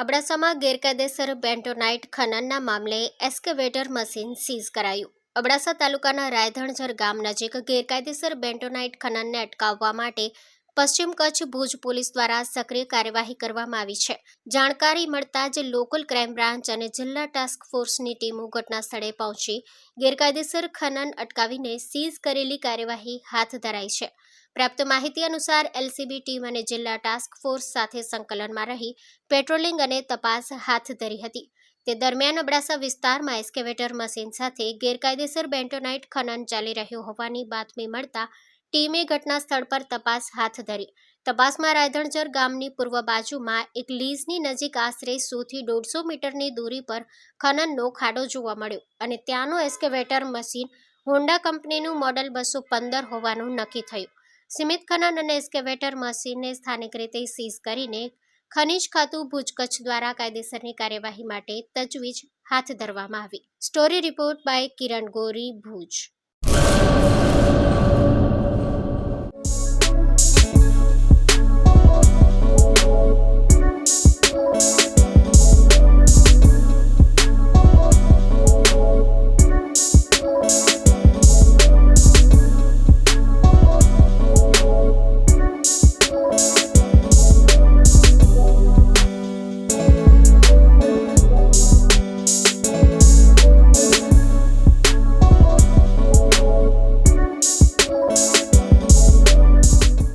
અબડાસામાં ગેરકાયદેસર બેન્ટોનાઇટ ખનનના મામલે એસ્કેવેટર machine seize કરાયું. અબડાસા તાલુકાના રાયધણઝર ગામ નજીક ગેરકાયદેસર બેન્ટોનાઇટ ખનનને અટકાવવા માટે પશ્ચિમ કચ્છ ભુજ પોલીસ દ્વારા સક્રિય કાર્યવાહી કરવામાં આવી છે. જાણકારી મળતા જ લોકલ ક્રાઇમ બ્રાન્ચ અને જિલ્લા ટાસ્ક ફોર્સની ટીમો ઘટના સ્થળે પહોંચી ગેરકાયદેસર ખનન અટકાવીને સીઝ કરેલી કાર્યવાહી હાથ ધરાઈ છે. પ્રાપ્ત માહિતી અનુસાર એલસીબી ટીમ અને જિલ્લા ટાસ્ક ફોર્સ સાથે સંકલનમાં રહી પેટ્રોલિંગ અને તપાસ હાથ ધરી હતી. તે દરમિયાન અબડાસા વિસ્તારમાં એસ્કેવેટર મશીન સાથે ગેરકાયદેસર બેન્ટોનાઇટ ખનન ચાલી રહ્યું હોવાની બાતમી મળતા ટીમે ઘટના સ્થળ પર તપાસ હાથ ધરી. તપાસમાં રાયધણઝર ગામની પૂર્વ બાજુમાં એક લીઝની નજીક આશરે 100 થી 150 મીટરની દૂરી પર ખનનનો ખાડો જોવા મળ્યો અને ત્યાંનું એસ્કેવેટર મશીન હોન્ડા કંપનીનું મોડલ 215 હોવાનું નક્કી થયું. સીમિત ખનન અને એસ્કેવેટર મશીનને સ્થાનિક રીતે સીઝ કરીને ખનીજ ખાતું ભુજ કચ્છ દ્વારા કાયદેસરની કાર્યવાહી માટે તજવીજ હાથ ધરવામાં આવી. Story report by Kiran Gori, Bhuj.